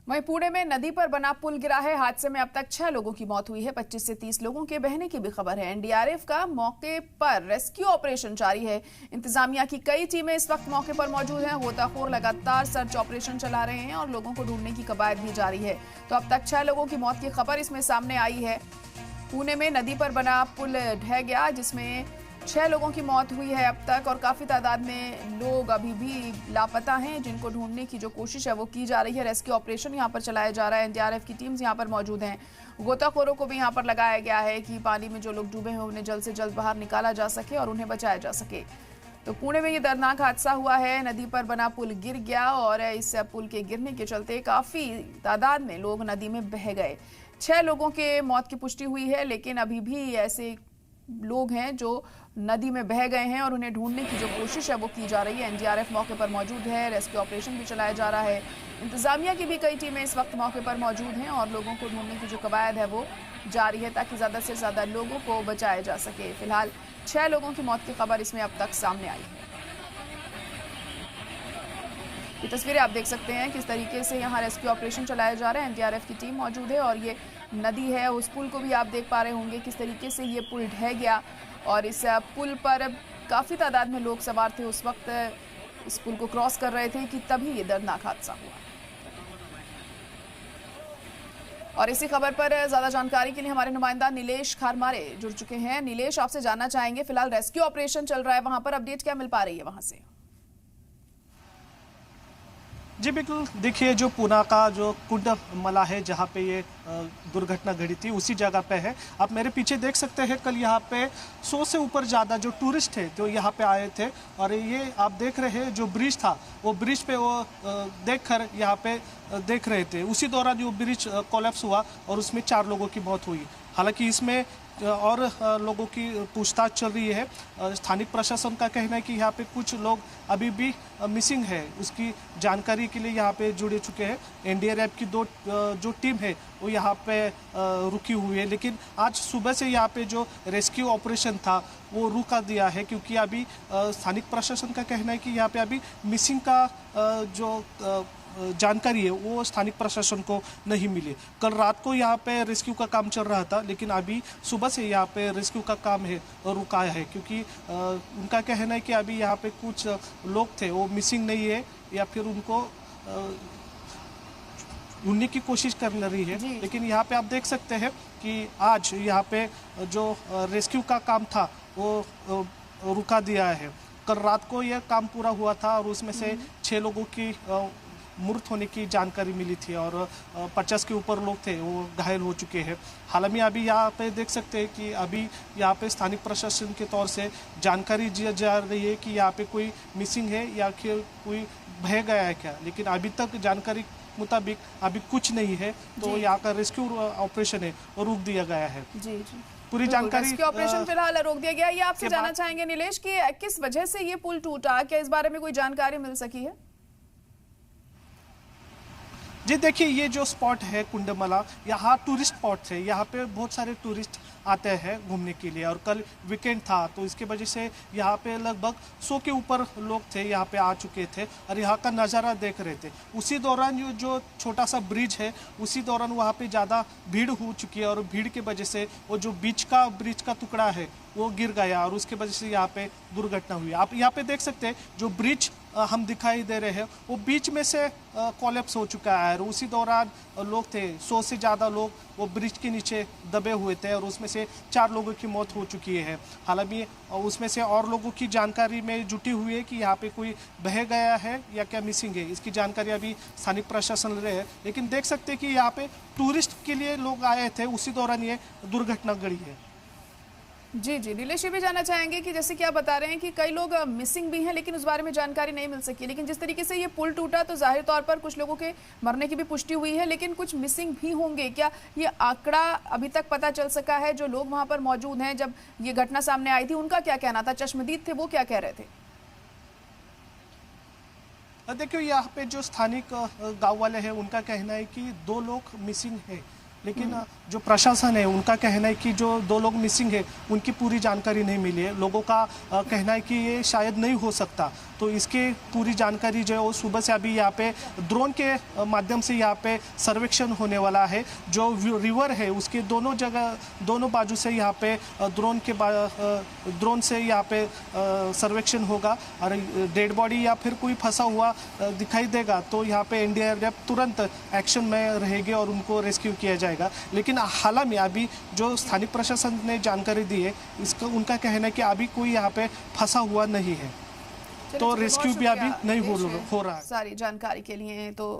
वहीं पुणे में नदी पर बना पुल गिरा है। हादसे में अब तक 6 लोगों की मौत हुई है। 25 से 30 लोगों के बहने की भी खबर है। एनडीआरएफ का मौके पर रेस्क्यू ऑपरेशन जारी है। इंतजामिया की कई टीमें इस वक्त मौके पर मौजूद हैं। गोताखोर लगातार सर्च ऑपरेशन चला रहे हैं और लोगों को ढूंढने की कवायद भी जारी है। तो अब तक 6 लोगों की मौत की खबर इसमें सामने आई है। पुणे में नदी पर बना पुल ढह गया, जिसमें 6 लोगों की मौत हुई है अब तक, और काफी तादाद में लोग अभी भी लापता हैं, जिनको ढूंढने की जो कोशिश है वो की जा रही है। रेस्क्यू ऑपरेशन यहां पर चलाया जा रहा है। एनडीआरएफ की टीम्स यहां पर मौजूद हैं। गोताखोरों को भी यहां पर लगाया गया है कि पानी में जो लोग डूबे हैं उन्हें जल्द से जल्द बाहर निकाला जा सके और उन्हें बचाया जा सके। तो पुणे में ये दर्दनाक हादसा हुआ है। नदी पर बना पुल गिर गया और इस पुल के गिरने के चलते काफी तादाद में लोग नदी में बह गए। 6 लोगों के मौत की पुष्टि हुई है, लेकिन अभी भी ऐसे लोग हैं जो नदी में बह गए हैं और उन्हें ढूंढने की जो कोशिश है वो की जा रही है। एनडीआरएफ मौके पर मौजूद है। रेस्क्यू ऑपरेशन भी चलाया जा रहा है। इंतजामिया की भी कई टीमें इस वक्त मौके पर मौजूद हैं और लोगों को ढूंढने की जो कवायद है वो जारी है, ताकि ज्यादा से ज्यादा लोगों को बचाया जा सके। फिलहाल 6 लोगों की मौत की खबर इसमें अब तक सामने आई है। ये तस्वीरें आप देख सकते हैं किस तरीके से यहाँ रेस्क्यू ऑपरेशन चलाया जा रहा है। एनडीआरएफ की टीम मौजूद है और ये नदी है, उस पुल को भी आप देख पा रहे होंगे किस तरीके से ये पुल ढह गया। और इस पुल पर काफी तादाद में लोग सवार थे, उस वक्त इस पुल को क्रॉस कर रहे थे कि तभी ये दर्दनाक हादसा हुआ। और इसी खबर पर ज्यादा जानकारी के लिए हमारे नुमाइंदा नीलेश खारमारे जुड़ चुके हैं। नीलेश, आपसे जानना चाहेंगे, फिलहाल रेस्क्यू ऑपरेशन चल रहा है, वहां पर अपडेट क्या मिल पा रही है वहां से? जी बिल्कुल, देखिए जो पुणे का जो कुंडमला है जहाँ पे ये दुर्घटना घटी थी उसी जगह पे है। आप मेरे पीछे देख सकते हैं, कल यहाँ पे 100 से ऊपर ज़्यादा जो टूरिस्ट है जो यहाँ पे आए थे, और ये आप देख रहे हैं जो ब्रिज था वो ब्रिज पे वो देखकर यहाँ पे देख रहे थे। उसी दौरान जो ब्रिज कोलैप्स हुआ और उसमें 4 लोगों की मौत हुई। हालांकि इसमें और लोगों की पूछताछ चल रही है। स्थानिक प्रशासन का कहना है कि यहाँ पे कुछ लोग अभी भी मिसिंग है, उसकी जानकारी के लिए यहाँ पे जुड़े चुके हैं। एनडीआरएफ की 2 जो टीम है वो यहाँ पे रुकी हुई है, लेकिन आज सुबह से यहाँ पे जो रेस्क्यू ऑपरेशन था वो रुका दिया है, क्योंकि अभी स्थानिक प्रशासन का कहना है कि यहाँ पे अभी मिसिंग का जो जानकारी है वो स्थानिक प्रशासन को नहीं मिली। कल रात को यहाँ पे रेस्क्यू का काम चल रहा था, लेकिन अभी सुबह से यहाँ पे रेस्क्यू का काम है रुका है, क्योंकि उनका कहना है कि अभी यहाँ पे कुछ लोग थे वो मिसिंग नहीं है या फिर उनको ढूंढने की कोशिश कर रही है। लेकिन यहाँ पे आप देख सकते हैं कि आज यहाँ पे जो रेस्क्यू का काम था वो रुका दिया है। कल रात को यह काम पूरा हुआ था और उसमें से 6 लोगों की मृत होने की जानकारी मिली थी और 50 के ऊपर लोग थे वो घायल हो चुके हैं। हालांकि अभी यहाँ पे देख सकते हैं कि अभी यहाँ पे स्थानिक प्रशासन के तौर से जानकारी दी जा रही है कि यहाँ पे कोई मिसिंग है या फिर कोई बह गया है क्या, लेकिन अभी तक जानकारी मुताबिक अभी कुछ नहीं है। तो यहाँ का रेस्क्यू ऑपरेशन है वो रोक दिया गया है। जी पूरी जानकारी रेस्क्यू ऑपरेशन फिलहाल रोक दिया गया। ये आपसे जानना चाहेंगे नीलेश कि किस वजह से ये पुल टूटा, क्या इस बारे में कोई जानकारी मिल सकी है? जी देखिए, ये जो स्पॉट है कुंडमला, यहाँ टूरिस्ट स्पॉट है। यहाँ पे बहुत सारे टूरिस्ट आते हैं घूमने के लिए और कल वीकेंड था तो इसके वजह से यहाँ पे लगभग 100 के ऊपर लोग थे, यहाँ पे आ चुके थे और यहाँ का नज़ारा देख रहे थे। उसी दौरान जो छोटा सा ब्रिज है उसी दौरान वहाँ पे ज़्यादा भीड़ हो चुकी है और भीड़ के वजह से वो जो ब्रिज का टुकड़ा है वो गिर गया और उसके वजह से यहाँ पे दुर्घटना हुई। आप यहाँ पे देख सकते हैं जो ब्रिज हम दिखाई दे रहे हैं वो बीच में से कोलैप्स हो चुका है और उसी दौरान लोग थे, 100 से ज़्यादा लोग वो ब्रिज के नीचे दबे हुए थे और उसमें से 4 लोगों की मौत हो चुकी है। हालांकि उसमें से और लोगों की जानकारी में जुटी हुई है कि यहाँ पे कोई बह गया है या क्या मिसिंग है, इसकी जानकारी अभी स्थानिक प्रशासन ले रहे हैं। लेकिन देख सकते हैं कि यहाँ पे टूरिस्ट के लिए लोग आए थे, उसी दौरान ये दुर्घटना घटी है। जी नीलेश, ये भी जानना चाहेंगे कि जैसे कि आप बता रहे हैं कि कई लोग मिसिंग भी हैं लेकिन उस बारे में जानकारी नहीं मिल सकी, लेकिन जिस तरीके से ये पुल टूटा तो जाहिर तौर पर कुछ लोगों के मरने की भी पुष्टि हुई है, लेकिन कुछ मिसिंग भी होंगे। क्या ये आंकड़ा अभी तक पता चल सका है? जो लोग वहां पर मौजूद हैं जब ये घटना सामने आई थी उनका क्या कहना था? चश्मदीद थे, वो क्या कह रहे थे? देखिए, यहाँ पे जो स्थानिक गांव वाले हैं उनका कहना है कि 2 लोग मिसिंग है लेकिन जो प्रशासन है उनका कहना है कि जो 2 लोग मिसिंग है उनकी पूरी जानकारी नहीं मिली है। लोगों का कहना है कि ये शायद नहीं हो सकता, तो इसके पूरी जानकारी जो है वो सुबह से अभी यहाँ पे ड्रोन के माध्यम से यहाँ पे सर्वेक्षण होने वाला है। जो रिवर है उसके दोनों जगह, दोनों बाजू से यहाँ पे ड्रोन से यहाँ पे सर्वेक्षण होगा और डेड बॉडी या फिर कोई फंसा हुआ दिखाई देगा तो यहाँ पे एनडीआरएफ तुरंत एक्शन में रहेगी और उनको रेस्क्यू किया जाएगा। लेकिन हाल में अभी जो स्थानीय प्रशासन ने जानकारी दी है, इसका उनका कहना है कि अभी कोई यहाँ पे फंसा हुआ नहीं है, तो रेस्क्यू भी अभी नहीं हो रहा है। सारी जानकारी के लिए तो